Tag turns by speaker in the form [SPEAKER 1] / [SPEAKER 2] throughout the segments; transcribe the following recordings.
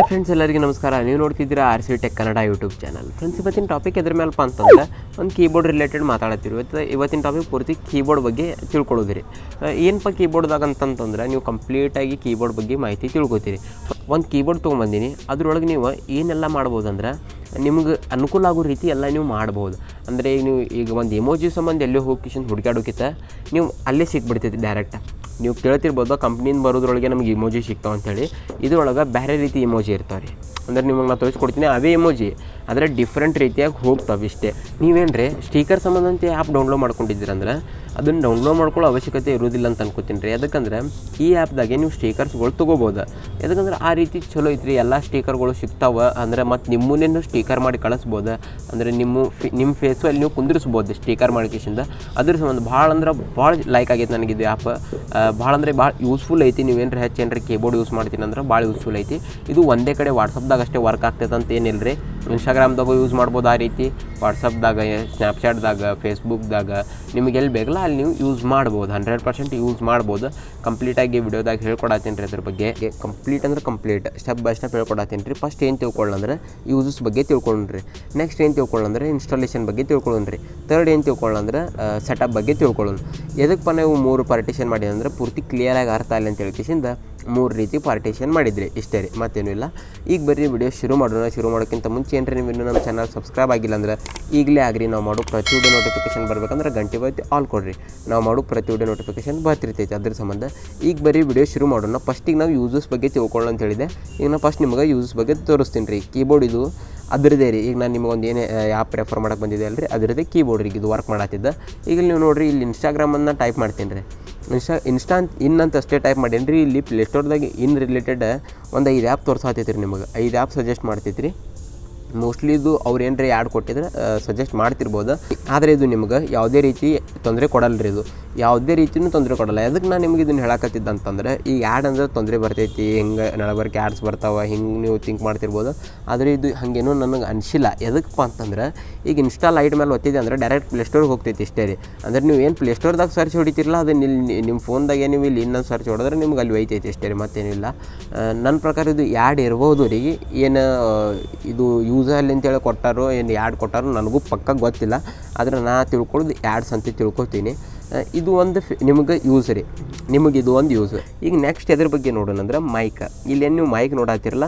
[SPEAKER 1] Friends ಎಲ್ಲರಿಗೂ ನಮಸ್ಕಾರ. ನೀವು ನೋಡ್ತಿದ್ದೀರಾ RC tech Kannada YouTube channel. Friends ಇವತ್ತಿನ ಟಾಪಿಕ್ ಎದ್ರ ಮೇಲಪ್ಪ ಅಂತಂದ್ರೆ ಒಂದು ಕೀಬೋರ್ಡ್ ರಿಲೇಟೆಡ್ ಮಾತಾಡ್ತೀವಿ. ಇವತ್ತಿನ ಟಾಪಿಕ್ ಪೂರ್ತಿ ಕೀಬೋರ್ಡ್ ಬಗ್ಗೆ ತಿಳ್ಕೊಳ್ಳೋದಿರಿ. ಏನಪ್ಪ ಕೀಬೋರ್ಡ್ದಾಗ ಅಂತಂತಂದ್ರೆ ನೀವು ಕಂಪ್ಲೀಟಾಗಿ ಕೀಬೋರ್ಡ್ ಬಗ್ಗೆ ಮಾಹಿತಿ ತಿಳ್ಕೊತೀರಿ. ಒಂದು ಕೀಬೋರ್ಡ್ ತೊಗೊಂಬಂದಿನಿ, ಅದ್ರೊಳಗೆ ನೀವು ಏನೆಲ್ಲ ಮಾಡ್ಬೋದು ಅಂದ್ರೆ ನಿಮ್ಗೆ ಅನುಕೂಲ ಆಗೋ ರೀತಿ ಎಲ್ಲ ನೀವು ಮಾಡ್ಬೋದು. ಅಂದರೆ ಈಗ ಒಂದು ಎಮೋಜಿ ಸಂಬಂಧ ಎಲ್ಲೇ ಹೋಗಿ ಹುಡುಕಾಡೋಕ್ಕಿಂತ ನೀವು ಅಲ್ಲೇ ಸಿಕ್ಬಿಡ್ತೈತಿ ಡೈರೆಕ್ಟ್. ನೀವು ಕೇಳ್ತಿರ್ಬೋದು ಕಂಪ್ನಿಯಿಂದ ಬರೋದ್ರೊಳಗೆ ನಮ್ಗೆ ಇಮೋಜಿ ಸಿಗ್ತಾವೆ ಅಂಥೇಳಿ. ಇದ್ರೊಳಗೆ ಬೇರೆ ರೀತಿ ಇಮೋಜಿ ಇರ್ತಾವೆ ರೀ. ಅಂದರೆ ನಿಮಗೆ ನಾನು ತೋರಿಸ್ಕೊಡ್ತೀನಿ ಅವೇ ಇಮೋಜಿ, ಆದರೆ ಡಿಫ್ರೆಂಟ್ ರೀತಿಯಾಗಿ ಹೋಗ್ತಾವೆ ಇಷ್ಟೇ. ನೀವೇನು ಸ್ಟೀಕರ್ ಸಂಬಂಧಂತ ಆ್ಯಪ್ ಡೌನ್ಲೋಡ್ ಮಾಡ್ಕೊಂಡಿದ್ದೀರಂದ್ರೆ ಅದನ್ನು ಡೌನ್ಲೋಡ್ ಮಾಡ್ಕೊಳ್ಳೋ ಅವಶ್ಯಕತೆ ಇರೋದಿಲ್ಲ ಅಂತ ಅನ್ಕೋತೀನಿ ರೀ. ಯಾಕಂದ್ರೆ ಈ ಆ್ಯಪ್ದಾಗೆ ನೀವು ಸ್ಟೀಕರ್ಸ್ಗಳು ತೊಗೋಬೋದು. ಯಾಕಂದ್ರೆ ಆ ರೀತಿ ಚಲೋ ಐತ್ರಿ, ಎಲ್ಲ ಸ್ಟೀಕರ್ಗಳು ಸಿಗ್ತಾವೆ. ಅಂದರೆ ಮತ್ತು ನಿಮ್ಮನ್ನೇನು ಸ್ಟೀಕರ್ ಮಾಡಿ ಕಳಿಸ್ಬೋದು. ಅಂದರೆ ನಿಮ್ಮ ಫೇಸು ಅಲ್ಲಿ ನೀವು ಕುಂದಿರಿಸ್ಬೋದು ಸ್ಟೀಕರ್ ಮಾಡಿಕೆಸಿಂದ. ಅದ್ರ ಸಂಬಂಧ ಭಾಳ ಲೈಕ್ ಆಗೈತೆ ನನಗಿದು ಆ್ಯಪ್. ಭಾಳ ಯೂಸ್ಫುಲ್ ಐತಿ. ನೀವೇನು ಹೆಚ್ಚೇನ್ರಿ ಕೀಬೋರ್ಡ್ ಯೂಸ್ ಮಾಡ್ತೀನಿ ಅಂದ್ರೆ ಭಾಳ ಯೂಸ್ಫುಲ್ ಐತಿ. ಇದು ಒಂದೇ ಕಡೆ ವಾಟ್ಸಪ್ದಾಗ ಅಷ್ಟೇ ವರ್ಕ್ ಆಗ್ತೈತೆ ಅಂತ ಏನಿಲ್ಲ ರೀ. ಇನ್ಸ್ಟಾಗ್ರಾಮ್ದಾಗೂ ಯೂಸ್ ಮಾಡ್ಬೋದು ಆ ರೀತಿ, ವಾಟ್ಸಪ್ದಾಗ, ಸ್ನ್ಯಾಪ್ಚಾಟ್ದಾಗ, ಫೇಸ್ಬುಕ್ದಾಗ ನಿಮಗೆ ಎಲ್ಲಿ ಬೇಕಲ್ಲ ಅಲ್ಲಿ ನೀವು ಯೂಸ್ ಮಾಡ್ಬೋದು. 100% ಯೂಸ್ ಮಾಡ್ಬೋದು. ಕಂಪ್ಲೀಟಾಗಿ ವಿಡಿಯೋದಾಗ ಹೇಳ್ಕೊಡತ್ತೀನಿ ರೀ ಅದ್ರ ಬಗ್ಗೆ. ಕಂಪ್ಲೀಟ್ ಸ್ಟೆಪ್ ಬೈ ಸ್ಟೆಪ್ ಹೇಳ್ಕೊಡತ್ತೀನಿ ರೀ. ಫಸ್ಟ್ ಏನು ತಿಳ್ಕೊಳ್ಳಂದ್ರೆ ಯೂಸಸ್ ಬಗ್ಗೆ ತಿಳ್ಕೊಂಡ್ರಿ. ನೆಕ್ಸ್ಟ್ ಏನು ತಿಳ್ಕೊಳ್ಳಂದ್ರೆ ಇನ್ಸ್ಟಾಲೇಷನ್ ಬಗ್ಗೆ ತಿಳ್ಕೊಳ್ಳೋಣ್ರಿ. ಥರ್ಡ್ ಏನು ತಿಳ್ಕೊಳ್ಳಂದ್ರೆ ಸೆಟಪ್ ಬಗ್ಗೆ ತಿಳ್ಕೊಳ್ಳೋಣ. ಎದಕ್ಕೆ ನಾವು 3 ಪಾರ್ಟಿಷನ್ ಮಾಡಿ ಅಂದ್ರೆ ಪೂರ್ತಿ ಕ್ಲಿಯರಾಗಿ ಅರ್ಥ ಆಗಲಿ ಅಂತ ಹೇಳ್ಕಿಸಿಂದ 3 ರೀತಿ ಪಾರ್ಟಿಷನ್ ಮಾಡಿದ್ರಿ. ಇಷ್ಟೇ ರೀ, ಮತ್ತೇನೂ ಇಲ್ಲ. ಈಗ ಬರ್ರಿ ವಿಡಿಯೋ ಶುರು ಮಾಡೋಣ. ಶುರು ಮಾಡೋಕ್ಕಿಂತ ಮುಂಚೆ ಏನ್ರಿ ನೀವು ಇನ್ನೂ ನಮ್ಮ ಚಾನಲ್ ಸಬ್ಸ್ಕ್ರೈಬ್ ಆಗಿಲ್ಲ ಅಂದ್ರೆ ಈಗಲೇ ಆಗ್ರಿ. ನಾವು ಮಾಡೋ ಪ್ರತಿ ವಿಡಿಯೋ ನೋಟಿಫಿಕೇಶನ್ ಬರ್ಬೇಕಂದ್ರೆ ಗಂಟೆ ಬತ್ತಿ ಆಲ್ ಕೊಡ್ರಿ. ನಾವು ಮಾಡೋ ಪ್ರತಿ ವಿಡಿಯೋ ನೋಟಿಫಿಕೇಶನ್ ಬರ್ತಿರ್ತೈತೆ ಅದ್ರ ಸಂಬಂಧ. ಈಗ ಬರ್ರಿ ವಿಡಿಯೋ ಶುರು ಮಾಡೋಣ. ಫಸ್ಟಿಗೆ ನಾವು ಯೂಸಸ್ ಬಗ್ಗೆ ತಿಳ್ಕೊಳ್ಳೋಣ ಅಂತ ಹೇಳಿದೆ. ಈಗ ನಾನು ಫಸ್ಟ್ ನಿಮಗೆ ಯೂಸಸ್ ಬಗ್ಗೆ ತೋರಿಸ್ತೀನಿ ರೀ. ಕೀಬೋರ್ಡ್ ಇದು ಅದರದೇ ರೀ. ಈಗ ನಾನು ನಿಮಗೊಂದು ಏನೇ ಆ್ಯಪ್ ರೆಫರ್ ಮಾಡೋಕ್ಕೆ ಬಂದಿದೆ ಅಲ್ರಿ, ಅದರದೇ ಕೀಬೋರ್ಡ್ ರೀ. ಇದು ವರ್ಕ್ ಮಾಡತ್ತಿದ್ದ. ಈಗ ನೀವು ನೋಡಿರಿ, ಇಲ್ಲಿ ಇನ್ಸ್ಟಾಗ್ರಾಮನ್ನು ಟೈಪ್ ಮಾಡ್ತೀನಿ ರೀ. ಅಂತ ಅಷ್ಟೇ ಟೈಪ್ ಮಾಡೀನಿ ರೀ. ಇಲ್ಲಿ ಪ್ಲೇಸ್ಟೋರ್ದಾಗ ರಿಲೇಟೆಡ್ ಒಂದು 5 ಆ್ಯಪ್ ತೋರಿಸತ್ತೈತಿ ರೀ. ನಿಮಗೆ 5 ಆ್ಯಪ್ ಸಜೆಸ್ಟ್ ಮಾಡ್ತೈತಿ ರೀ. ಮೋಸ್ಟ್ಲಿ ಇದು ಅವ್ರು ಏನರೇ ಆ್ಯಡ್ ಕೊಟ್ಟಿದ್ರೆ ಸಜೆಸ್ಟ್ ಮಾಡ್ತಿರ್ಬೋದು. ಆದರೆ ಇದು ನಿಮ್ಗೆ ಯಾವುದೇ ರೀತಿ ತೊಂದರೆ ಕೊಡಲ್ಲ ರೀ. ಇದು ಯಾವುದೇ ರೀತಿಯೂ ತೊಂದರೆ ಕೊಡಲ್ಲ. ಅದಕ್ಕೆ ನಾನು ನಿಮ್ಗೆ ಇದನ್ನು ಹೇಳಕತ್ತಿದ್ದ ಅಂತಂದರೆ ಈಗ ಆ್ಯಡ್ ಅಂದ್ರೆ ತೊಂದರೆ ಬರ್ತೈತಿ, ಹಿಂಗೆ ನಡಬರ್ಕೆ ಆ್ಯಡ್ಸ್ ಬರ್ತಾವೆ, ಹಿಂಗೆ ನೀವು ಥಿಂಕ್ ಮಾಡ್ತಿರ್ಬೋದು. ಆದರೆ ಇದು ಹಾಗೇನೂ ನನಗೆ ಅನಿಸಿಲ್ಲ. ಎದಕ್ಕಪ್ಪ ಅಂತಂದ್ರೆ ಈಗ ಇನ್ಸ್ಟಾಲ್ ಐಡ್ ಮೇಲೆ ಒತ್ತಿದೆ ಅಂದರೆ ಡೈರೆಕ್ಟ್ ಪ್ಲೇಸ್ಟೋರ್ಗೆ ಹೋಗ್ತೈತಿ ಇಷ್ಟೇ ರೀ. ಅಂದರೆ ನೀವು ಏನು ಪ್ಲೇಸ್ಟೋರ್ದಾಗ ಸರ್ಚ್ ಹೊಡಿತಿರಲ್ಲ ಅದನ್ನ ಇಲ್ಲಿ ನಿಮ್ಮ ಫೋನ್ದಾಗೆ ನೀವು ಇಲ್ಲಿ ಇನ್ನೊಂದು ಸರ್ಚ್ ಹೊಡೆದ್ರೆ ನಿಮ್ಗೆ ಅಲ್ಲಿ ಒಯ್ತೈತಿ ಇಷ್ಟೇ ರೀ, ಮತ್ತೇನಿಲ್ಲ. ನನ್ನ ಪ್ರಕಾರ ಇದು ಆ್ಯಡ್ ಇರ್ಬೋದು ರೀ. ಏನು ಇದು ಯೂಸಲ್ಲಿ ಅಂತೇಳಿ ಕೊಟ್ಟಾರೋ ಏನು ಆ್ಯಡ್ ಕೊಟ್ಟಾರೋ ನನಗೂ ಪಕ್ಕ ಗೊತ್ತಿಲ್ಲ. ಆದರೆ ನಾ ತಿಳ್ಕೊಳ್ಳೋದು ಆ್ಯಡ್ಸ್ ಅಂತ ತಿಳ್ಕೊತೀನಿ. ಇದು ಒಂದು ನಿಮಗೆ ಯೂಸ್ ರೀ. ನಿಮಗೆ ಇದು ಒಂದು ಯೂಸ್. ಈಗ ನೆಕ್ಸ್ಟ್ ಎದ್ರ ಬಗ್ಗೆ ನೋಡೋಣ ಅಂದ್ರೆ ಮೈಕ್. ಇಲ್ಲೇನು ನೀವು ಮೈಕ್ ನೋಡಾತಿರಲ್ಲ,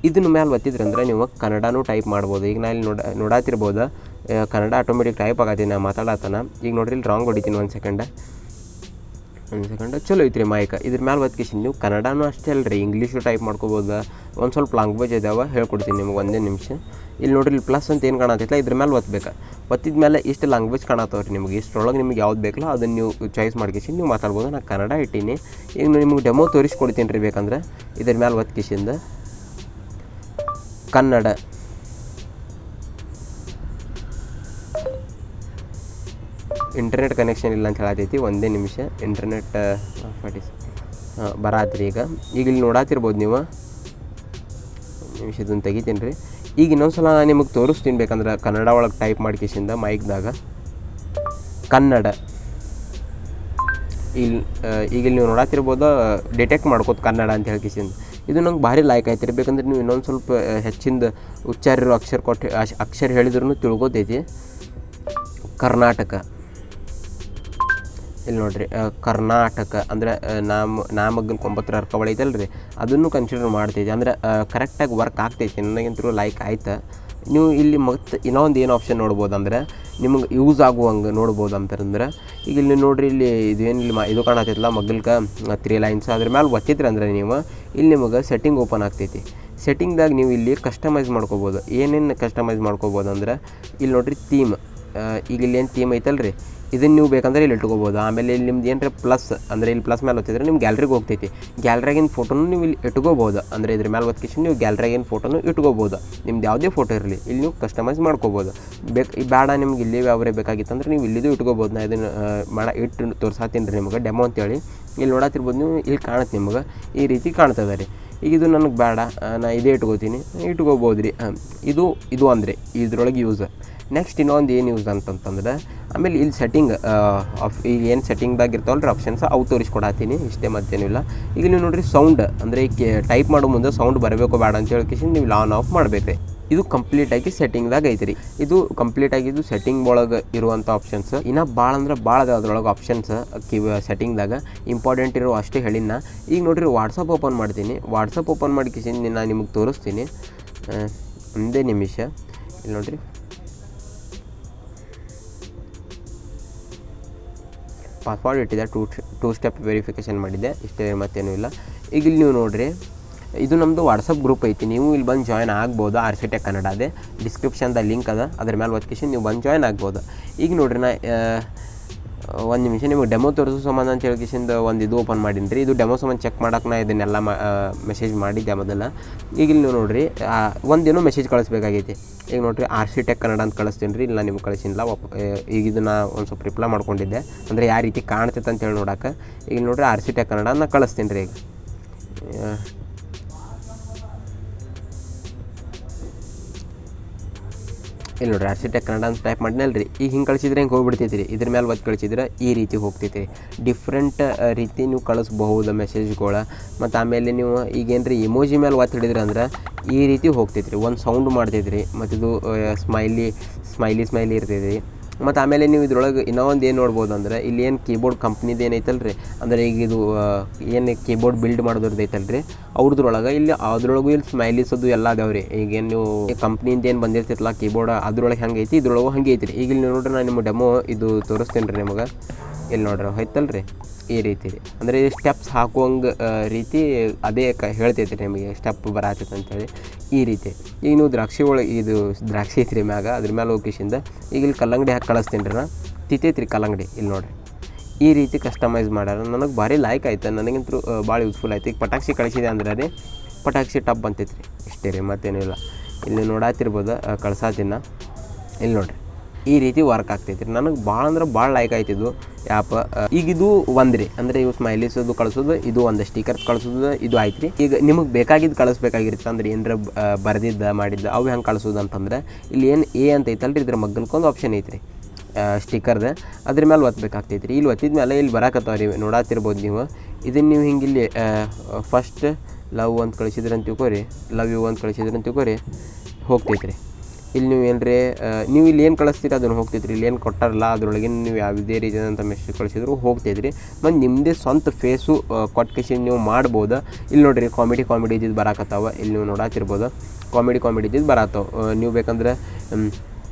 [SPEAKER 1] ಇದನ್ನ ಮೇಲೆ ಒತ್ತಿದ್ರಂದ್ರೆ ನೀವು ಕನ್ನಡನೂ ಟೈಪ್ ಮಾಡ್ಬೋದು. ಈಗ ನಾ ಇಲ್ಲಿ ನೋಡಾತಿರ್ಬೋದು ಕನ್ನಡ ಆಟೋಮೆಟಿಕ್ ಟೈಪ್ ಆಗತ್ತೀನಿ ನಾ ಮಾತಾಡತ್ತಾನ. ಈಗ ನೋಡ್ರಿ ಇಲ್ಲಿ ರಾಂಗ್ ಹೊಡಿತೀನಿ. ಒಂದು ಸೆಕೆಂಡ್ ಚಲೋ ಐತ್ರಿ ಮೈಕ್. ಇದ್ರ ಮೇಲೆ ಒತ್ತಿಸಿ ನೀವು ಕನ್ನಡನೂ ಅಷ್ಟೇ ಅಲ್ರಿ, ಇಂಗ್ಲೀಷು ಟೈಪ್ ಮಾಡ್ಕೋಬೋದು. ಒಂದು ಸ್ವಲ್ಪ ಲ್ಯಾಂಗ್ವೇಜ್ ಇದಾವೆ, ಹೇಳ್ಕೊಡ್ತೀನಿ ನಿಮ್ಗೆ ಒಂದೇ ನಿಮಿಷ. ಇಲ್ಲಿ ನೋಡ್ರಿ ಇಲ್ಲಿ ಪ್ಲಸ್ ಅಂತ ಏನು ಕಾಣತ್ತೈತಲ್ಲ ಇದ್ರ ಮೇಲೆ ಒತ್ತಬೇಕು. ಒತ್ತಿದ ಮೇಲೆ ಇಷ್ಟು ಲ್ಯಾಂಗ್ವೇಜ್ ಕಾಣತ್ತವ ರೀ ನಿಮಗೆ. ಇಷ್ಟರೊಳಗೆ ನಿಮ್ಗೆ ಯಾವ್ದು ಬೇಕಲ್ಲ ಅದನ್ನು ನೀವು ಚಾಯ್ಸ್ ಮಾಡ್ಕೇಸಿ ನೀವು ಮಾತಾಡ್ಬೋದು. ನಾನು ಕನ್ನಡ ಇಟ್ಟೀನಿ. ಈಗ ನಿಮ್ಗೆ ಡೆಮೋ ತೋರಿಸ್ಕೊಡ್ತೀನಿ ರೀ ಬೇಕಂದ್ರೆ. ಇದ್ರ ಮೇಲೆ ಒತ್ತಿಸಿಂದ ಕನ್ನಡ. ಇಂಟರ್ನೆಟ್ ಕನೆಕ್ಷನ್ ಇಲ್ಲ ಅಂತ ಹೇಳತೈತಿ. ಒಂದೇ ನಿಮಿಷ ಇಂಟರ್ನೆಟ್ ಬರಾತ್ರಿ. ಈಗ ಇಲ್ಲಿ ನೋಡಾತಿರ್ಬೋದು ನೀವು. ನಿಮಿಷ ಇದನ್ನು ತೆಗಿತೀನಿ ರೀ. ಈಗ ಇನ್ನೊಂದ್ಸಲ ನಾನು ನಿಮಗೆ ತೋರಿಸ್ತೀನಿ ಬೇಕಂದ್ರೆ ಕನ್ನಡ ಒಳಗೆ ಟೈಪ್ ಮಾಡ್ಕೇಸಿಂದ ಮೈಕ್ದಾಗ ಕನ್ನಡ. ಈಗ ನೀವು ನೋಡಾತಿರ್ಬೋದು ಡಿಟೆಕ್ಟ್ ಮಾಡ್ಕೋದು ಕನ್ನಡ ಅಂತ ಹೇಳ್ಕೇಸಿಂದ. ಇದು ನಂಗೆ ಭಾರಿ ಲೈಕ್ ಆಯ್ತು ರೀ. ಬೇಕಂದ್ರೆ ನೀವು ಇನ್ನೊಂದು ಸ್ವಲ್ಪ ಹೆಚ್ಚಿಂದ ಉಚ್ಚಾರ ಇರೋ ಅಕ್ಷರ ಹೇಳಿದ್ರೂ ತಿಳ್ಕೊತೈತಿ. ಕರ್ನಾಟಕ. ಇಲ್ಲಿ ನೋಡಿರಿ ಕರ್ನಾಟಕ ಅಂದರೆ ನಾಮಗ್ಗನ 9 ಅರ್ಕವಳ ಐತಲ್ಲ ರೀ, ಅದನ್ನು ಕನ್ಸಿಡರ್ ಮಾಡ್ತೈತಿ. ಅಂದರೆ ಕರೆಕ್ಟಾಗಿ ವರ್ಕ್ ಆಗ್ತೈತಿ. ನನಗಂತೂ ಲೈಕ್ ಆಯ್ತು. ನೀವು ಇಲ್ಲಿ ಮತ್ತು ಇನ್ನೊಂದು ಏನು ಆಪ್ಷನ್ ನೋಡ್ಬೋದು ಅಂದರೆ ನಿಮಗೆ ಯೂಸ್ ಆಗುವಂಗೆ ನೋಡ್ಬೋದು ಅಂತಂದ್ರೆ ಈಗ ಇಲ್ಲಿ ನೋಡಿರಿ ಇಲ್ಲಿ ಇದೇನು ಇಲ್ಲಿ ಇದು ಕಾಣತೈತಲ್ಲ ಮಗ್ಗಲ್ಕ 3 ಲೈನ್ಸ್. ಅದ್ರ ಮೇಲೆ ಒತ್ತಿದ್ರಿ ಅಂದರೆ ನೀವು ಇಲ್ಲಿ ನಿಮಗೆ ಸೆಟ್ಟಿಂಗ್ ಓಪನ್ ಆಗ್ತೈತಿ. ಸೆಟ್ಟಿಂಗ್ದಾಗ ನೀವು ಇಲ್ಲಿ ಕಸ್ಟಮೈಸ್ ಮಾಡ್ಕೋಬೋದು. ಏನೇನು ಕಸ್ಟಮೈಸ್ ಮಾಡ್ಕೋಬೋದು ಅಂದ್ರೆ ಇಲ್ಲಿ ನೋಡಿರಿ ಥೀಮ್. ಈಗ ಇಲ್ಲಿ ಏನು ಥೀಮ್ ಐತಲ್ಲ ರೀ, ಇದನ್ನು ನೀವು ಬೇಕಂದ್ರೆ ಇಲ್ಲಿ ಇಟ್ಕೋಬೋದು. ಆಮೇಲೆ ಇಲ್ಲಿ ನಿಮ್ದು ಏನರ ಪ್ಲಸ್ ಅಂದರೆ ಇಲ್ಲಿ ಪ್ಲಸ್ ಮೇಲೆ ಒತ್ತಿದ್ರೆ ನಿಮ್ಮ ಗ್ಯಾಲ್ರಿಗೆ ಹೋಗ್ತೈತಿ. ಗ್ಯಾಲ್ರಿಯಾಗಿನ ಫೋಟೋನು ನೀವು ಇಲ್ಲಿ ಇಟ್ಕೋಬೋದು. ಅಂದರೆ ಇದ್ರ ಮೇಲೆ ಒತ್ತಿಸಿ ನೀವು ಗ್ಯಾಲ್ರಿಯಾಗಿನ ಫೋಟೋನು ಇಟ್ಕೋಬೋದು. ನಿಮ್ದು ಯಾವುದೇ ಫೋಟೋ ಇರಲಿ ಇಲ್ಲಿ ನೀವು ಕಸ್ಟಮೈಸ್ ಮಾಡ್ಕೋಬೋದು. ಬೇಡ ನಿಮ್ಗೆ ಇಲ್ಲಿ ಯಾವ್ರೆ ಬೇಕಾಗಿತ್ತಂದ್ರೆ ನೀವು ಇಲ್ಲಿದು ಇಟ್ಕೋಬೋದು. ನಾ ಇದನ್ನು ಇಟ್ಟು ತೋರ್ಸಾತೀನಿ ರೀ ನಿಮಗೆ ಡೆಮೋ ಅಂತೇಳಿ. ಇಲ್ಲಿ ನೋಡತ್ತಿರ್ಬೋದು ನೀವು. ಇಲ್ಲಿ ಕಾಣುತ್ತೆ ನಿಮಗೆ ಈ ರೀತಿ ಕಾಣ್ತದೆ ರೀ. ಈಗ ಇದು ನನಗೆ ಬೇಡ, ನಾ ಇದೇ ಇಟ್ಕೋತೀನಿ, ಇಟ್ಕೋಬೋದು ರೀ. ಇದು ಅಂದರೆ ಇದ್ರೊಳಗೆ ಯೂಸ್. ನೆಕ್ಸ್ಟ್ ಇನ್ನೊಂದು ಏನು ಯೂಸ್ ಅಂತಂತಂದ್ರೆ ಆಮೇಲೆ ಇಲ್ಲಿ ಸೆಟ್ಟಿಂಗ್ ಈಗ ಏನು ಸೆಟ್ಟಿಂಗ್ದಾಗ ಇರ್ತಾವಲ್ಲ ರೀ ಆಪ್ಷನ್ಸ್ ಅವು ತೋರಿಸ್ಕೊಡತ್ತೀನಿ ಇಷ್ಟೇ ಮತ್ತೇನಿಲ್ಲ. ಈಗ ನೀವು ನೋಡಿರಿ ಸೌಂಡ್ ಅಂದರೆ ಟೈಪ್ ಮಾಡೋ ಮುಂದೆ ಸೌಂಡ್ ಬರಬೇಕು ಬೇಡ ಅಂತ ಹೇಳ್ಕೇಸಿ ನೀವು ಆನ್ ಆಫ್ ಮಾಡಬೇಕು ರೀ. ಇದು ಕಂಪ್ಲೀಟಾಗಿ ಸೆಟ್ಟಿಂಗ್ದಾಗ ಐತೆ ರೀ. ಇದು ಕಂಪ್ಲೀಟಾಗಿದ್ದು ಸೆಟ್ಟಿಂಗ್ ಒಳಗೆ ಇರುವಂಥ ಆಪ್ಷನ್ಸ್. ಇನ್ನು ಭಾಳ ಅಂದ್ರೆ ಭಾಳ ಅದ್ರೊಳಗೆ ಆಪ್ಷನ್ಸ್ ಸೆಟ್ಟಿಂಗ್ದಾಗ ಇಂಪಾರ್ಟೆಂಟ್ ಇರೋ ಅಷ್ಟೇ ಹೇಳಿನ. ಈಗ ನೋಡಿರಿ ವಾಟ್ಸಪ್ ಓಪನ್ ಮಾಡ್ತೀನಿ. ವಾಟ್ಸಪ್ ಓಪನ್ ಮಾಡಿಕೇಸಿ ನಾನು ನಿಮಗೆ ತೋರಿಸ್ತೀನಿ. ಒಂದೇ ನಿಮಿಷ. ಇಲ್ಲಿ ನೋಡಿರಿ ಪಾಸ್ವರ್ಡ್ ಇಟ್ಟಿದೆ, ಟೂ ಸ್ಟೆಪ್ ವೆರಿಫಿಕೇಷನ್ ಮಾಡಿದ್ದೆ ಇಷ್ಟೇ ಮತ್ತೇನೂ ಇಲ್ಲ. ಈಗ ಇಲ್ಲಿ ನೀವು ನೋಡಿರಿ ಇದು ನಮ್ಮದು ವಾಟ್ಸಪ್ ಗ್ರೂಪ್ ಐತಿ. ನೀವು ಇಲ್ಲಿ ಬಂದು ಜಾಯ್ನ್ ಆಗ್ಬೋದು. ಆರ್ಸಿಟೆಕ್ ಕನ್ನಡ ಅದೇ ಡಿಸ್ಕ್ರಿಪ್ಷನ್ದ ಲಿಂಕ್ ಅದ, ಅದ್ರ ಮೇಲೆ ಒತ್ತಿಸಿ ನೀವು ಬಂದು ಜಾಯ್ನ್ ಆಗ್ಬೋದು. ಈಗ ನೋಡಿರಿ ನಾ ಒಂದು ನಿಮಿಷ ನಿಮಗೆ ಡೆಮೋ ತೋರಿಸೋ ಸಂಬಂಧ ಅಂತ ಹೇಳ್ಕಿಸಿಂದ ಒಂದು ಇದು ಓಪನ್ ಮಾಡೀನಿ ರೀ. ಇದು ಡೆಮೋ ಸಂಬಂಧ ಚೆಕ್ ಮಾಡೋಕೆ ನಾ ಇದನ್ನೆಲ್ಲ ಮೆಸೇಜ್ ಮಾಡಿದ್ದೆ ಮೊದಲ. ಈಗ ಇಲ್ಲಿ ನೀವು ನೋಡಿರಿ ಒಂದೇನೋ ಮೆಸೇಜ್ ಕಳಿಸ್ಬೇಕಾಗೈತಿ. ಈಗ ನೋಡಿರಿ ಆರ್ಸಿಟೆಕ್ ಕನ್ನಡ ಅಂತ ಕಳಿಸ್ತೀನಿ ರೀ. ಇಲ್ಲ ನಿಮ್ಗೆ ಕಳಿಸಿಲ್ಲ. ಈಗ ಇದನ್ನು ಒಂದು ಸ್ವಲ್ಪ ರಿಪ್ಲೈ ಮಾಡ್ಕೊಂಡಿದ್ದೆ, ಅಂದರೆ ಯಾವ ರೀತಿ ಕಾಣ್ತೈತೆ ಅಂತೇಳಿ ನೋಡೋಕೆ. ಈಗ ನೋಡಿರಿ ಆರ್ಸಿಟೆಕ್ ಕನ್ನಡ ನಾನು ಕಳಿಸ್ತೀನಿ ರೀ. ಈಗ ಇಲ್ಲಿ ನೋಡಿರಿ ಆರ್ಸಿಟೆಕ್ ಕನ್ನಡ ಅಂತ ಟೈಪ್ ಮಾಡಿನಲ್ಲ ರೀ. ಈಗ ಹಿಂಗೆ ಕಳಿಸಿದ್ರೆ ಹಿಂಗೆ ಹೋಗ್ಬಿಡ್ತೈತಿ ರೀ. ಇದ್ರ ಮೇಲೆ ಒತ್ತು ಕಳಿಸಿದ್ರೆ ಈ ರೀತಿ ಹೋಗ್ತೈತಿ ರೀ. ಡಿಫ್ರೆಂಟ್ ರೀತಿ ನೀವು ಕಳಿಸ್ಬಹುದು ಮೆಸೇಜ್ಗಳು. ಮತ್ತು ಆಮೇಲೆ ನೀವು ಈಗೇನು ರೀ ಇಮೋಜಿ ಮೇಲೆ ಒತ್ತು ಹಿಡಿದ್ರಿ ಅಂದ್ರೆ ಈ ರೀತಿ ಹೋಗ್ತೈತಿ ರೀ. ಒಂದು ಸೌಂಡ್ ಮಾಡ್ತೈತಿ ರೀ. ಮತ್ತು ಇದು ಸ್ಮೈಲಿ ಇರ್ತೈತಿ ರೀ. ಮತ್ತು ಆಮೇಲೆ ನೀವು ಇದ್ರೊಳಗೆ ಇನ್ನೂ ಒಂದು ಏನು ನೋಡ್ಬೋದು ಅಂದ್ರೆ ಇಲ್ಲಿ ಏನು ಕೀಬೋರ್ಡ್ ಕಂಪ್ನಿದು ಏನೈತಲ್ಲ ರೀ, ಅಂದರೆ ಈಗ ಇದು ಏನು ಕೀಬೋರ್ಡ್ ಬಿಲ್ಡ್ ಮಾಡೋದ್ರದ್ದು ಐತಲ್ಲ ರೀ ಅವ್ರದ್ರೊಳಗೆ ಇಲ್ಲಿ ಅದ್ರೊಳಗೂ ಇಲ್ಲಿ ಸ್ಮೈಲೀಸ್ ಅದು ಎಲ್ಲ ಅದಾವೆ ರೀ. ಈಗೇನು ನೀವು ಕಂಪ್ನಿಯಿಂದ ಏನು ಬಂದಿರ್ತೈತಲ್ಲ ಕೀಬೋರ್ಡ್ ಅದ್ರೊಳಗೆ ಹಂಗೆ ಐತಿ, ಇದ್ರೊಳಗೂ ಹಂಗೆ ಐತಿ ರೀ. ಈಗ ಇಲ್ಲಿ ನೋಡ್ರಿ ನಾನು ನಿಮಗೆ ಡೆಮೋ ಇದು ತೋರಿಸ್ತೇನೆ ರೀ ನಿಮಗೆ. ಇಲ್ಲಿ ನೋಡ್ರಿ ಹೋಯ್ತಲ್ಲ ರೀ ಈ ರೀತಿ ರೀ. ಅಂದರೆ ಸ್ಟೆಪ್ಸ್ ಹಾಕುವಂಗೆ ರೀತಿ ಅದೇ ಹೇಳ್ತೈತಿ ರೀ ನಿಮಗೆ ಸ್ಟೆಪ್ ಬರತ್ತೈತೆ ಅಂತೇಳಿ ಈ ರೀತಿ. ಈಗ ನೀವು ದ್ರಾಕ್ಷಿ ಒಳಗೆ ಇದು ದ್ರಾಕ್ಷಿ ಐತ್ರಿ ಮ್ಯಾಗ ಅದ್ರ ಮೇಲೆ ಹೋಗಿಸಿಂದ ಈಗ ಇಲ್ಲಿ ಕಲ್ಲಂಗಡಿ ಹಾಕಿ ಕಳಿಸ್ತೀನಿ ರೀ. ನಾ ತಿತ್ತೈತಿ ರೀ ಕಲ್ಲಂಗಡಿ. ಇಲ್ಲಿ ನೋಡಿರಿ ಈ ರೀತಿ ಕಸ್ಟಮೈಸ್ ಮಾಡ್ಯಾರ. ನನಗೆ ಭಾರಿ ಲೈಕ್ ಆಯ್ತು, ನನಗಂತೂ ಭಾಳ ಯೂಸ್ಫುಲ್ ಆಯ್ತು. ಈಗ ಪಟಾಕ್ಷಿ ಕಳಿಸಿದೆ ಅಂದ್ರೆ ರೀ ಪಟಾಕ್ಷಿ ಟಪ್ ಬಂತೈತಿ ರೀ ಇಷ್ಟೇ ರೀ, ಮತ್ತೇನೂ ಇಲ್ಲ. ಇಲ್ಲಿ ನೋಡಾತಿರ್ಬೋದು ಕಳ್ಸಾತಿನ. ಇಲ್ಲಿ ನೋಡಿರಿ ಈ ರೀತಿ ವರ್ಕ್ ಆಗ್ತೈತಿ ರೀ. ನನಗೆ ಭಾಳ ಅಂದ್ರೆ ಭಾಳ ಲೈಕ್ ಆಯ್ತಿದ್ದು ಆ್ಯಪ್. ಈಗ ಇದು ಒಂದು ರೀ, ಅಂದರೆ ಇವು ಸ್ಮೈಲೀಸದು ಕಳಿಸೋದು, ಇದು ಒಂದು ಸ್ಟಿಕರ್ಸ್ ಕಳಿಸೋದು ಇದು ಆಯ್ತು ರೀ. ಈಗ ನಿಮಗೆ ಬೇಕಾಗಿದ್ದು ಕಳಿಸ್ಬೇಕಾಗಿರುತ್ತೆ ಅಂದ್ರೆ ಏನರ ಬರೆದಿದ್ದ ಮಾಡಿದ್ದ ಅವು ಹೆಂಗೆ ಕಳಿಸೋದು ಅಂತಂದ್ರೆ ಇಲ್ಲಿ ಏನು ಎ ಅಂತ ಐತಲ್ಲ ರೀ ಇದ್ರ ಮಗ್ಗಲ್ಕೊಂದು ಆಪ್ಷನ್ ಐತೆ ರೀ ಸ್ಟಿಕರ್ದು, ಅದ್ರ ಮೇಲೆ ಒತ್ತಬೇಕಾಗ್ತೈತಿ ರೀ. ಇಲ್ಲಿ ಒತ್ತಿದ ಮೇಲೆ ಇಲ್ಲಿ ಬರಾಕತ್ತಾವ ರೀ ನೋಡಾತಿರ್ಬೋದು ನೀವು. ಇದನ್ನು ನೀವು ಹಿಂಗೆ ಇಲ್ಲಿ ಫಸ್ಟ್ ಲವ್ ಅಂತ ಕಳಿಸಿದ್ರೆ ಅಂತ ತಿಳ್ಕೊರಿ, ಲವ್ ಯು ಅಂತ ಕಳಿಸಿದ್ರೆ ಅಂತ ತಿಳ್ಕೊರಿ ಹೋಗ್ತೈತೆ ರೀ. ಇಲ್ಲಿ ನೀವು ಏನರೇ ನೀವು ಇಲ್ಲಿ ಏನು ಕಳಿಸ್ತೀರಿ ಅದನ್ನು ಹೋಗ್ತೈತೆ ರೀ. ಇಲ್ಲಿ ಏನು ಕೊಟ್ಟಾರಲ್ಲ ಅದ್ರೊಳಗೆ ನೀವು ಯಾವುದೇ ರೀತಿಯಾದಂಥ ಮೆಸೇಜ್ ಕಳಿಸಿದ್ರು ಹೋಗ್ತೈತೆ ರೀ. ಮತ್ತು ನಿಮ್ಮದೇ ಸ್ವಂತ ಫೇಸು ಕೊಟ್ಕೇಸಿ ನೀವು ಮಾಡ್ಬೋದು. ಇಲ್ಲಿ ನೋಡಿರಿ ಕಾಮಿಡಿ ಇದ್ದಿದ್ದು ಬರಾಕತ್ತಾವ. ಇಲ್ಲಿ ನೀವು ನೋಡಾತಿರ್ಬೋದು ಕಾಮಿಡಿ ಇದ್ದಿದ್ದು ಬರತ್ತವ. ನೀವು ಬೇಕಂದ್ರೆ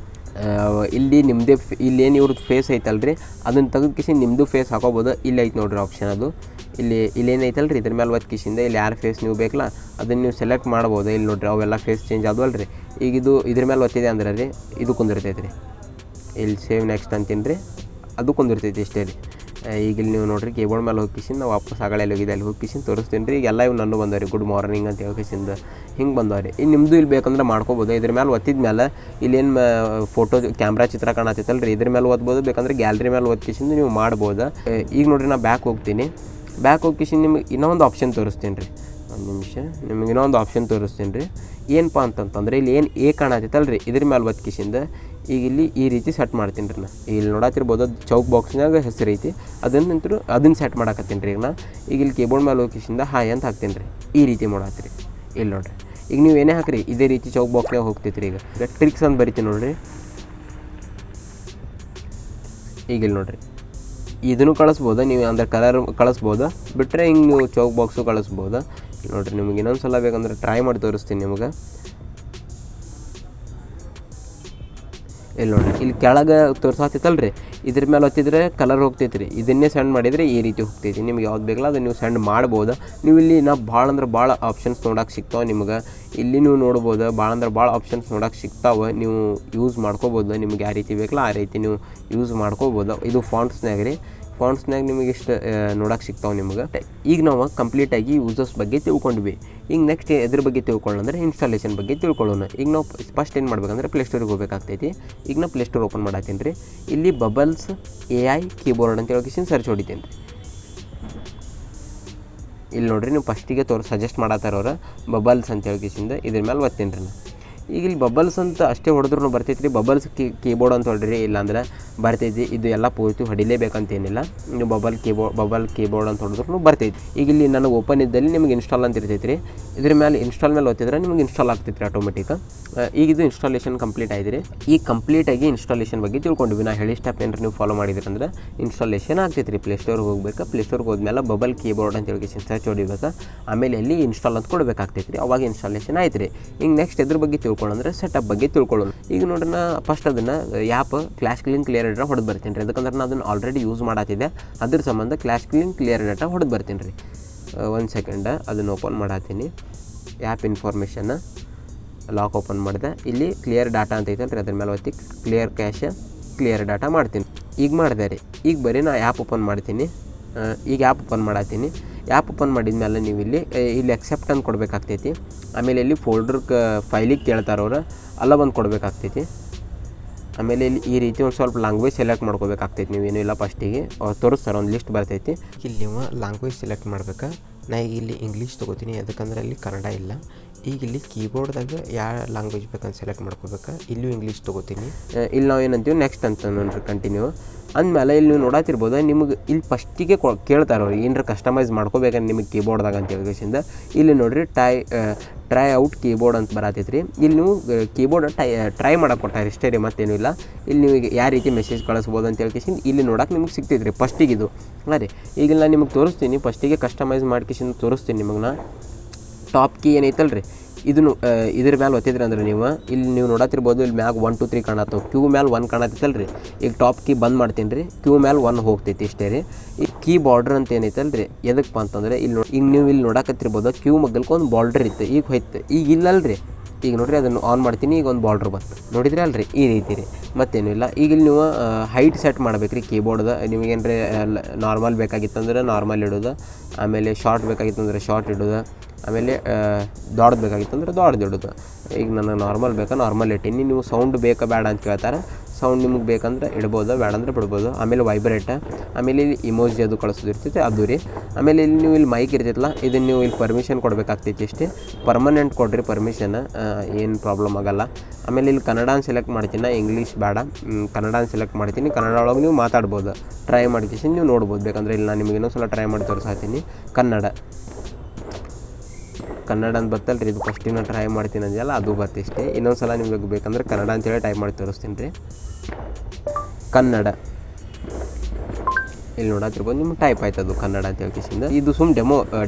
[SPEAKER 1] ಇಲ್ಲಿ ನಿಮ್ಮದೇ ಇಲ್ಲೇನು ಇವ್ರದ್ದು ಫೇಸ್ ಐತಲ್ಲ ರೀ ಅದನ್ನು ತೆಗೆದುಕಿಸಿ ನಿಮ್ಮದು ಫೇಸ್ ಹಾಕೋಬೋದು. ಇಲ್ಲಿ ಐತೆ ನೋಡಿರಿ ಆಪ್ಷನ್ ಅದು. ಇಲ್ಲೇನೈತಲ್ಲ ರೀ ಇದ್ರ ಮೇಲೆ ಒತ್ತಿಕಿಸಿಂದ ಇಲ್ಲಿ ಯಾರು ಫೇಸ್ ನೀವು ಬೇಕಲ್ಲ ಅದನ್ನು ನೀವು ಸೆಲೆಕ್ಟ್ ಮಾಡ್ಬೋದು. ಇಲ್ಲಿ ನೋಡಿರಿ ಅವೆಲ್ಲ ಫೇಸ್ ಚೇಂಜ್ ಆದವಲ್ಲ ರೀ. ಈಗ ಇದ್ರ ಮೇಲೆ ಒತ್ತಿದೆ ಅಂದ್ರೆ ರೀ ಇದು ಕುಂದಿರ್ತೈತೆ ರೀ. ಇಲ್ಲಿ ಸೇವ್ ನೆಕ್ಸ್ಟ್ ಅಂತೀನಿ ರೀ ಅದು ಕುಂದಿರ್ತೈತಿ ಇಷ್ಟೇ ರೀ. ಈಗ ಇಲ್ಲಿ ನೀವು ನೋಡಿರಿ ಕೀಬೋರ್ಡ್ ಮೇಲೆ ಹೋಗಿಸಿಂದ ನಾವು ವಾಪಸ್ ಆಗಳೆಲ್ಲ ಹೋಗಿದೆ ಅಲ್ಲಿ ಹೋಗಿಸಿಂದ ತೋರಿಸ್ತೀನಿ ರೀ. ಈಗ ಎಲ್ಲ ಇವು ನನ್ನ ಬಂದವ್ರಿ ಗುಡ್ ಮಾರ್ನಿಂಗ್ ಅಂತ ಹೇಳ್ಕಿಸಿಂದ ಹಿಂಗೆ ಬಂದವ್ರಿ. ಇನ್ನು ನಿಮ್ಮದು ಇಲ್ಲಿ ಬೇಕಂದ್ರೆ ಮಾಡ್ಕೋಬೋದು. ಇದ್ರ ಮೇಲೆ ಒತ್ತಿದ ಮೇಲೆ ಇಲ್ಲೇನು ಫೋಟೋ ಕ್ಯಾಮ್ರಾ ಚಿತ್ರ ಕಾಣತ್ತೈತಲ್ಲ ರೀ ಇದ್ರ ಮೇಲೆ ಓದ್ಬೋದು. ಬೇಕಂದ್ರೆ ಗ್ಯಾಲ್ರಿ ಮೇಲೆ ಒತ್ತಿಸಿಂದ ನೀವು ಮಾಡ್ಬೋದು. ಈಗ ನೋಡಿರಿ ನಾನು ಬ್ಯಾಕ್ ಹೋಗ್ತೀನಿ. ಬ್ಯಾಕ್ ಹೋಗಿಸಿ ನಿಮಗೆ ಇನ್ನೊಂದು ಆಪ್ಷನ್ ತೋರಿಸ್ತೀನಿ ರೀ. ಒಂದು ನಿಮಿಷ ನಿಮಗೆ ಇನ್ನೊಂದು ಆಪ್ಷನ್ ತೋರಿಸ್ತೀನಿ ರೀ. ಏನಪ್ಪ ಅಂತಂತಂದ್ರೆ ಇಲ್ಲಿ ಏನು ಎ ಕಾಣತ್ತೈತಲ್ಲ ರೀ ಇದ್ರ ಮೇಲೆ ಒತ್ತಿಸಿಂದ ಈಗ ಇಲ್ಲಿ ಈ ರೀತಿ ಸೆಟ್ ಮಾಡ್ತೀನಿ ರೀ. ನಾ ಇಲ್ಲಿ ನೋಡತ್ತಿರ್ಬೋದು ಚೌಕ್ ಬಾಕ್ಸ್ನಾಗ ಹೆಸರು ಐತಿ ಅದನ್ನು ಸೆಟ್ ಮಾಡಾಕತ್ತೀನಿ ರೀ. ಈಗ ಇಲ್ಲಿ ಕೀಬೋರ್ಡ್ ಮೇಲೆ ಹೋಗಿಸಿಂದ ಹಾಯ್ ಅಂತ ಹಾಕ್ತೀನಿ ರೀ. ಈ ರೀತಿ ಮಾಡತ್ತೀರಿ. ಇಲ್ಲಿ ನೋಡಿರಿ ಈಗ ನೀವು ಏನೇ ಹಾಕ್ರಿ ಇದೇ ರೀತಿ ಚೌಕ್ ಬಾಕ್ಸ್ನಾಗ ಹೋಗ್ತೈತಿ ರೀ. ಈಗ ಟ್ರಿಕ್ಸ್ ಅಂತ ಬರಿತೀನಿ ನೋಡಿರಿ. ಈಗ ಇಲ್ಲಿ ನೋಡಿರಿ ಇದನ್ನು ಕಳಿಸ್ಬೋದು ನೀವು, ಅಂದರೆ ಕಲರ್ ಕಳಿಸ್ಬೋದು. ಬಿಟ್ಟರೆ ಹಿಂಗೆ ನೀವು ಚೌಕ್ ಬಾಕ್ಸು ಕಳಿಸ್ಬೋದು. ನೋಡಿರಿ ನಿಮಗೆ ಇನ್ನೊಂದು ಸಲ ಬೇಕಂದ್ರೆ ಟ್ರೈ ಮಾಡಿ ತೋರಿಸ್ತೀನಿ ನಿಮಗೆ. ಇಲ್ಲಿ ನೋಡಿರಿ ಇಲ್ಲಿ ಕೆಳಗೆ ತೋರ್ಸಾತೈತಲ್ಲ ರೀ ಇದ್ರ ಮೇಲೆ ಒತ್ತಿದ್ರೆ ಕಲರ್ ಹೋಗ್ತೈತಿ ರೀ. ಇದನ್ನೇ ಸೆಂಡ್ ಮಾಡಿದರೆ ಈ ರೀತಿ ಹೋಗ್ತೈತಿ. ನಿಮ್ಗೆ ಯಾವ್ದು ಬೇಕಲ್ಲ ಅದನ್ನು ನೀವು ಸೆಂಡ್ ಮಾಡ್ಬೋದು. ನೀವು ಇಲ್ಲಿ ಭಾಳ ಅಂದ್ರೆ ಭಾಳ ಆಪ್ಷನ್ಸ್ ನೋಡೋಕೆ ಸಿಗ್ತಾವೆ ನಿಮ್ಗೆ. ಇಲ್ಲಿ ನೀವು ನೋಡ್ಬೋದು ಭಾಳ ಅಂದ್ರೆ ಭಾಳ ಆಪ್ಷನ್ಸ್ ನೋಡೋಕೆ ಸಿಗ್ತಾವೆ. ನೀವು ಯೂಸ್ ಮಾಡ್ಕೋಬೋದು. ನಿಮ್ಗೆ ಯಾವ ರೀತಿ ಬೇಕಲ್ಲ ಆ ರೀತಿ ನೀವು ಯೂಸ್ ಮಾಡ್ಕೋಬೋದು. ಇದು ಫಾಂಟ್ಸ್ನಾಗ ರೀ. ಫಾಂಟ್ಸ್ನಾಗ ನಿಮಗೆ ಇಷ್ಟು ನೋಡೋಕೆ ಸಿಗ್ತಾವೆ ನಿಮ್ಗೆ. ಈಗ ನಾವು ಕಂಪ್ಲೀಟಾಗಿ ಯೂಸರ್ಸ್ ಬಗ್ಗೆ ತಿಳ್ಕೊಂಡ್ವಿ. ಈಗ ನೆಕ್ಸ್ಟ್ ಎದ್ರ ಬಗ್ಗೆ ತಿಳ್ಕೊಳ್ಳೋಣ ಇನ್ಸ್ಟಾಲೇಷನ್ ಬಗ್ಗೆ ತಿಳ್ಕೊಳ್ಳೋಣ. ಈಗ ನಾವು ಫಸ್ಟ್ ಏನು ಮಾಡ್ಬೇಕಂದ್ರೆ ಪ್ಲೇಸ್ಟೋರಿಗೆ ಹೋಗ್ಬೇಕಾಗ್ತೈತಿ. ಈಗ ನಾವು ಪ್ಲೇಸ್ಟೋರ್ ಓಪನ್ ಮಾಡತ್ತೀನಿ ರೀ. ಇಲ್ಲಿ ಬಬಲ್ಸ್ AI ಕೀಬೋರ್ಡ್ ಅಂತ ಹೇಳ್ಕಿಸಿನ ಸರ್ಚ್ ಹೊಡಿತೀನಿ ರೀ. ಇಲ್ಲಿ ನೋಡಿರಿ ನೀವು ಫಸ್ಟಿಗೆ ಸಜೆಸ್ಟ್ ಮಾಡತ್ತಾರವ್ರು ಬಬಲ್ಸ್ ಅಂತ ಹೇಳ್ಕಿಸಿಂದ ಇದ್ರ ಮೇಲೆ ಒತ್ತೀನಿ ರೀ. ಈಗ ಇಲ್ಲಿ ಬಬಲ್ಸ್ ಅಂತ ಅಷ್ಟೇ ಹೊಡೆದ್ರೂ ಬರ್ತೈತೆ ರೀ. ಬಬಲ್ಸ್ ಕೀಬೋರ್ಡ್ ಅಂತ ಹೊಡ್ರಿ, ಇಲ್ಲಾಂದ್ರೆ ಬರ್ತೈತಿ. ಇದು ಎಲ್ಲ ಪೂರ್ತಿ ಹೊಡಿಲೇಬೇಕಂತೇನಿಲ್ಲ. ನೀವು ಬಬಲ್ ಕೀಬೋರ್ಡ್ ಅಂತ ಹೊಡೆದ್ರೂ ಬರ್ತೈತಿ. ಈಗ ಇಲ್ಲಿ ನನಗೆ ಓಪನ್ ಇದ್ದಲ್ಲಿ ನಿಮಗೆ ಇನ್ಸ್ಟಾಲ್ ಅಂತ ಇರ್ತೈತಿ ರೀ. ಇದ್ರ ಮೇಲೆ ಇನ್ಸ್ಟಾಲ್ ಮೇಲೆ ಒತ್ತಿದ್ರೆ ನಿಮಗೆ ಇನ್ಸ್ಟಾಲ್ ಆಗ್ತೈತಿ ರೀ ಆಟೋಮೆಟಿಕ್. ಈಗ ಇದು ಇನ್ಸ್ಟಾಲೇಷನ್ ಕಂಪ್ಲೀಟ್ ಆಗಿದೆ ರೀ. ಈ ಕಂಪ್ಲೀಟಾಗಿ ಇನ್ಸ್ಟಾಲೇಷನ್ ಬಗ್ಗೆ ತಿಳ್ಕೊಂಡಿವಿ. ನಾ ಹೇಳಿ ಸ್ಟೆಪ್ ಏನಾರು ನೀವು ಫಾಲೋ ಮಾಡಿದ್ರಿ ಅಂದ್ರೆ ಇನ್ಸ್ಟಾಲೇಷನ್ ಆಗ್ತೈತಿ ರೀ. ಪ್ಲೇಸ್ಟೋರ್ಗೆ ಹೋಗ್ಬೇಕು. ಪ್ಲೇಸ್ಟೋರ್ಗೆ ಹೋದ್ಮೇಲೆ ಬಬಲ್ ಕೀಬೋರ್ಡ್ ಅಂತ ಹೇಳಿ ಸರ್ಚ್ ಹೊಡಿಬೇಕು. ಆಮೇಲೆ ಎಲ್ಲಿ ಇನ್ಸ್ಟಾಲ್ ಅಂತ ಕೊಡಬೇಕಾಗ್ತೈತಿ ರೀ. ಅವಾಗ ಇನ್ಸ್ಟಾಲೇಷನ್ ಆಯ್ತು ರೀ. ಈಗ ನೆಕ್ಸ್ಟ್ ಇದ್ರ ಬಗ್ಗೆ ತಿಳ್ಕೊಳ್ಳೋಂದ್ರೆ ಸೆಟಪ್ ಬಗ್ಗೆ ತಿಳ್ಕೊಳ್ಳೋಣ. ಈಗ ನೋಡ್ರಿ, ನಾ ಫಸ್ಟ್ ಅದನ್ನು ಆ್ಯಪ್ ಕ್ಲಾಶ್ ಕ್ಲೀಯರ್ ಡಾಟಾ ಹೊಡೆದು ಬರ್ತೀನಿ ರೀ. ಅದಕ್ಕಂದ್ರೆ ನಾನು ಅದನ್ನು ಆಲ್ರೆಡಿ ಯೂಸ್ ಮಾಡತ್ತಿದ್ದೆ. ಅದ್ರ ಸಂಬಂಧ ಕ್ಲಾಶ್ ಕ್ಲಿಯರ್ ಡಾಟಾ ಹೊಡೆದು ಬರ್ತೀನಿ ರೀ. ಒಂದು ಸೆಕೆಂಡ ಅದನ್ನು ಓಪನ್ ಮಾಡತ್ತೀನಿ. ಆ್ಯಪ್ ಇನ್ಫಾರ್ಮೇಷನ್ ಲಾಕ್ ಓಪನ್ ಮಾಡಿದೆ. ಇಲ್ಲಿ ಕ್ಲಿಯರ್ ಡಾಟಾ ಅಂತ ಐತಲ್ಲ ರೀ, ಅದ್ರ ಮೇಲೆ ಒತ್ತಿ ಕ್ಲಿಯರ್ ಕ್ಯಾಶ್ ಕ್ಲಿಯರ್ ಡಾಟಾ ಮಾಡ್ತೀನಿ. ಈಗ ಮಾಡಿದೆ ರೀ. ಈಗ ಬರೀ ನಾ ಆ್ಯಪ್ ಓಪನ್ ಮಾಡ್ತೀನಿ. ಈಗ ಆ್ಯಪ್ ಓಪನ್ ಮಾಡತ್ತೀನಿ. ಆ್ಯಪ್ ಓಪನ್ ಮಾಡಿದ್ಮೇಲೆ ನೀವು ಇಲ್ಲಿ ಅಕ್ಸೆಪ್ಟ್ ಅಂತ ಕೊಡಬೇಕಾಗ್ತೈತಿ. ಆಮೇಲೆ ಇಲ್ಲಿ ಫೈಲಿಗೆ ಕೇಳ್ತಾರವ್ರು, ಅಲ್ಲ ಬಂದು ಕೊಡಬೇಕಾಗ್ತೈತಿ. ಆಮೇಲೆ ಇಲ್ಲಿ ಈ ರೀತಿ ಒಂದು ಸ್ವಲ್ಪ ಲ್ಯಾಂಗ್ವೇಜ್ ಸೆಲೆಕ್ಟ್ ಮಾಡ್ಕೋಬೇಕಾಗ್ತೈತಿ. ನೀವೇನು ಇಲ್ಲ, ಫಸ್ಟಿಗೆ ಅವ್ರು ತೋರಿಸ್ತಾರೆ, ಒಂದು ಲಿಸ್ಟ್ ಬರ್ತೈತಿ. ಇಲ್ಲಿ ನೀವು ಲ್ಯಾಂಗ್ವೇಜ್ ಸೆಲೆಕ್ಟ್ ಮಾಡ್ಬೇಕಾ. ನಾ ಈಗ ಇಲ್ಲಿ ಇಂಗ್ಲೀಷ್ ತೊಗೋತೀನಿ, ಯಾಕಂದ್ರೆ ಅಲ್ಲಿ ಕನ್ನಡ ಇಲ್ಲ. ಈಗ ಇಲ್ಲಿ ಕೀಬೋರ್ಡ್ದಾಗ ಯಾವ ಲ್ಯಾಂಗ್ವೇಜ್ ಬೇಕಂತ ಸೆಲೆಕ್ಟ್ ಮಾಡ್ಕೋಬೇಕಾ. ಇಲ್ಲೂ ಇಂಗ್ಲೀಷ್ ತೊಗೋತೀನಿ. ಇಲ್ಲಿ ನಾವು ಏನಂತೀವಿ ನೆಕ್ಸ್ಟ್ ಅಂತ ನೋಡ್ರಿ, ಕಂಟಿನ್ಯೂ ಅಂದಮೇಲೆ ಇಲ್ಲಿ ನೀವು ನೋಡತ್ತಿರ್ಬೋದು. ನಿಮಗೆ ಇಲ್ಲಿ ಫಸ್ಟಿಗೆ ಕೇಳ್ತಾರೆ ಅವ್ರು ಏನಾರ ಕಸ್ಟಮೈಸ್ ಮಾಡ್ಕೋಬೇಕಂದ್ರೆ ನಿಮಗೆ ಕೀಬೋರ್ಡ್ದಾಗ ಅಂತ ಹೇಳಿಸಿಂದ ಇಲ್ಲಿ ನೋಡಿರಿ ಟ್ರೈ ಔಟ್ ಕೀಬೋರ್ಡ್ ಅಂತ ಬರತೈತೆ ರೀ. ಇಲ್ಲಿ ನೀವು ಕೀಬೋರ್ಡ್ ಟ್ರೈ ಮಾಡಕ್ಕೆ ಕೊಟ್ಟಾರೆ ಇಷ್ಟೇ ರೀ, ಮತ್ತೇನೂ ಇಲ್ಲ. ಇಲ್ಲಿ ನೀವು ಯಾವ ರೀತಿ ಮೆಸೇಜ್ ಕಳಿಸ್ಬೋದು ಅಂತ ಹೇಳ್ಕೇಸಿಂದ ಇಲ್ಲಿ ನೋಡಕ್ಕೆ ನಿಮ್ಗೆ ಸಿಗ್ತೈತೆ ರೀ ಫಸ್ಟಿಗೆ ಇದು. ಹಾಂ ರೀ, ಈಗ ನಾನು ನಿಮಗೆ ತೋರಿಸ್ತೀನಿ. ಫಸ್ಟಿಗೆ ಕಸ್ಟಮೈಸ್ ಮಾಡ್ಕೇಸಿಂದ ತೋರಿಸ್ತೀನಿ ನಿಮಗೆ. ನಾ ಟಾಪ್ ಕೀ ಏನೈತಲ್ಲ ರೀ, ಇದನ್ನು ಇದ್ರ ಮೇಲೆ ಒತ್ತಿದ್ರಿ ಅಂದ್ರೆ ಇಲ್ಲಿ ನೀವು ನೋಡತ್ತಿರ್ಬೋದು. ಇಲ್ಲಿ ಮ್ಯಾಗ 1 2 3 ಕಾಣತ್ತವ. ಕ್ಯೂ ಮೇಲೆ 1 ಕಾಣತ್ತೈತಲ್ಲ ರೀ. ಈಗ ಟಾಪ್ ಕೀ ಬಂದ್ ಮಾಡ್ತೀನಿ ರೀ. ಕ್ಯೂ ಮೇಲೆ 1 ಹೋಗ್ತೈತಿ ಇಷ್ಟೇ ರೀ. ಈ ಕೀ ಬಾರ್ಡ್ರ್ ಅಂತ ಏನೈತಲ್ಲ ರೀ, ಎದಕ್ಕಪ್ಪ ಅಂತಂದರೆ ಈಗ ನೀವು ಇಲ್ಲಿ ನೋಡಕತ್ತಿರ್ಬೋದು. ಕ್ಯೂ ಮಗ್ಗಲ್ಕ ಒಂದು ಬಾರ್ಡ್ರ್ ಇತ್ತು. ಈಗ ಹೋಯ್ತು. ಈಗ ಇಲ್ಲಲ್ಲ ರೀ. ಈಗ ನೋಡಿರಿ, ಅದನ್ನು ಆನ್ ಮಾಡ್ತೀನಿ. ಈಗ ಒಂದು ಬಾರ್ಡ್ರ್ ಬಂತು, ನೋಡಿದ್ರಿ ಅಲ್ರಿ, ಈ ರೀತಿ ರೀ. ಮತ್ತೇನು ಇಲ್ಲ. ಈಗ ಇಲ್ಲಿ ನೀವು ಹೈಟ್ ಸೆಟ್ ಮಾಡ್ಬೇಕು ರೀ ಕೀಬೋರ್ಡ್ದ. ನಿಮಗೇನ್ರಿ ನಾರ್ಮಲ್ ಬೇಕಾಗಿತ್ತಂದ್ರೆ ನಾರ್ಮಲ್ ಇಡೋದು. ಆಮೇಲೆ ಶಾರ್ಟ್ ಬೇಕಾಗಿತ್ತಂದ್ರೆ ಶಾರ್ಟ್ ಇಡೋದು. ಆಮೇಲೆ ದೊಡ್ಡದು ಬೇಕಾಗಿತ್ತಂದ್ರೆ ದೊಡ್ಡದು ಇಡೋದು. ಈಗ ನನಗೆ ನಾರ್ಮಲ್ ಬೇಕಾ, ನಾರ್ಮಲ್ ಇಟ್ಟೀನಿ. ನೀವು ಸೌಂಡ್ ಬೇಕಾ ಬೇಡ ಅಂತ ಕೇಳ್ತಾರೆ. ಸೌಂಡ್ ನಿಮಗೆ ಬೇಕಂದ್ರೆ ಇಡ್ಬೋದು, ಬೇಡ ಅಂದ್ರೆ ಬಿಡ್ಬೋದು. ಆಮೇಲೆ ವೈಬ್ರೇಟ, ಆಮೇಲೆ ಇಲ್ಲಿ ಇಮೋಜಿ ಅದು ಕಳಿಸೋದು ಇರ್ತೈತೆ ಅದು ರೀ. ಆಮೇಲೆ ಇಲ್ಲಿ ನೀವು ಇಲ್ಲಿ ಮೈಕ್ ಇರ್ತೈತಲ್ಲ, ಇದನ್ನು ನೀವು ಇಲ್ಲಿ ಪರ್ಮಿಷನ್ ಕೊಡಬೇಕಾಗ್ತೈತಿ ಅಷ್ಟೇ. ಪರ್ಮನೆಂಟ್ ಕೊಡ್ರಿ ಪರ್ಮಿಷನ್, ಏನು ಪ್ರಾಬ್ಲಮ್ ಆಗೋಲ್ಲ. ಆಮೇಲೆ ಇಲ್ಲಿ ಕನ್ನಡ ಸೆಲೆಕ್ಟ್ ಮಾಡ್ತೀನಿ. ಇಂಗ್ಲೀಷ್ ಬೇಡ, ಕನ್ನಡ ಸೆಲೆಕ್ಟ್ ಮಾಡ್ತೀನಿ. ಕನ್ನಡ ಒಳಗೆ ನೀವು ಮಾತಾಡ್ಬೋದು, ಟ್ರೈ ಮಾಡ್ಕೇಸಿ ನೀವು ನೋಡ್ಬೋದು. ಬೇಕಂದ್ರೆ ಇಲ್ಲಿ ನಾನು ನಿಮಗೆ ಇನ್ನೊಂದು ಸಲ ಟ್ರೈ ಮಾಡಿ ತೋರಿಸ್ತೀನಿ. ಕನ್ನಡ ಅಂತ ಬರ್ತಲ್ಲ ರೀ, ಇದು ಫಸ್ಟಿಗೆ ನಾನು ಟ್ರೈ ಮಾಡ್ತೀನಿ ಅಂದಲ್ಲ, ಅದು ಬರ್ತಿಷ್ಟೇ. ಇನ್ನೊಂದು ಸಲ ನಿಮಗೆ ಬೇಕಂದ್ರೆ ಕನ್ನಡ ಅಂತೇಳಿ ಟೈಪ್ ಮಾಡಿ ತೋರಿಸ್ತೀನಿ ರೀ. ಕನ್ನಡ ಇಲ್ಲಿ ನೋಡತ್ತಿರ್ಬೋದು. ನಿಮ್ಗೆ ಟೈಪ್ ಆಯ್ತದು ಕನ್ನಡ ಅಂತ ಹೇಳ್ಕಿಸಿಂದ. ಇದು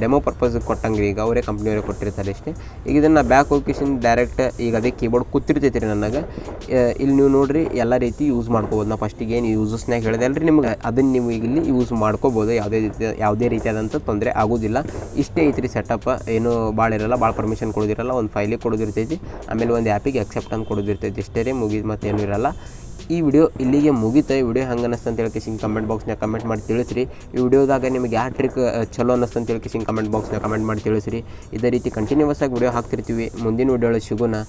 [SPEAKER 1] ಡೆಮೋ ಪರ್ಪಸ್ಗೆ ಕೊಟ್ಟಂಗೆ ಈಗ ಅವರೇ ಕಂಪ್ನಿಯವರೇ ಕೊಟ್ಟಿರ್ತಾರೆ ಅಷ್ಟೇ. ಈಗ ಇದನ್ನು ಬ್ಯಾಕ್ ಹೋಗಿಸಿಂದ ಡೈರೆಕ್ಟ್ ಈಗ ಅದೇ ಕೀಬೋರ್ಡ್ ಕೂತಿರ್ತೈತಿ ರೀ ನನಗೆ. ಇಲ್ಲಿ ನೀವು ನೋಡಿರಿ ಎಲ್ಲ ರೀತಿ ಯೂಸ್ ಮಾಡ್ಕೋಬೋದು. ನಾ ಫಸ್ಟಿಗೆ ಏನು ಯೂಸಸ್ನಾಗ ಹೇಳಿದೆ ಅಲ್ರಿ ನಿಮ್ಗೆ, ಅದನ್ನು ನೀವು ಈಗ ಇಲ್ಲಿ ಯೂಸ್ ಮಾಡ್ಕೋಬೋದು. ಯಾವುದೇ ರೀತಿಯಾದಂಥ ತೊಂದರೆ ಆಗೋದಿಲ್ಲ. ಇಷ್ಟೇ ಐತ್ರಿ ಸೆಟಪ್. ಏನು ಭಾಳ ಇರಲ್ಲ, ಭಾಳ ಪರ್ಮಿಷನ್ ಕೊಡೋದಿರಲ್ಲ. ಒಂದು ಫೈಲಿಗೆ ಕೊಡೋದಿರ್ತೈತಿ, ಆಮೇಲೆ ಒಂದು ಆ್ಯಪಿಗೆ ಅಕ್ಸೆಪ್ಟ್ ಅಂತ ಕೊಡೋದಿರ್ತೈತಿ. ಇಷ್ಟೇ ರೀ, ಮುಗಿದು ಮತ್ತೇನು ಇರಲ್ಲ. ಈ ವಿಡಿಯೋ ಇಲ್ಲಿಗೆ ಮುಗಿತ. ಈ ವಿಡಿಯೋ ಹಂಗೆ ಅನ್ನಿಸ್ತು ಅಂತ ಹೇಳ್ಕೇಸಿ ಕಮೆಂಟ್ ಬಾಕ್ಸ್ನಾಗ ಕಮೆಂಟ್ ಮಾಡಿ ತಿಳಿಸ್ರಿ. ಈ ವಿಡಿಯೋದಾಗ ನಿಮಗೆ ಯಾವ ಟ್ರಿಕ್ ಚಲೋ ಅನ್ನಿಸ್ತು ಅಂತ ಹೇಳ್ಕೇಸಿ ಕಮೆಂಟ್ ಬಾಕ್ಸ್ನಾಗ ಕಮೆಂಟ್ ಮಾಡಿ ತಿಳಿಸ್ರಿ. ಇದೇ ರೀತಿ ಕಂಟಿನ್ಯೂಸ್ ಆಗಿ ವಿಡಿಯೋ ಹಾಕ್ತಿರ್ತೀವಿ. ಮುಂದಿನ ವಿಡಿಯೋ ಸಿಗೋಣ.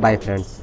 [SPEAKER 1] Bye friends.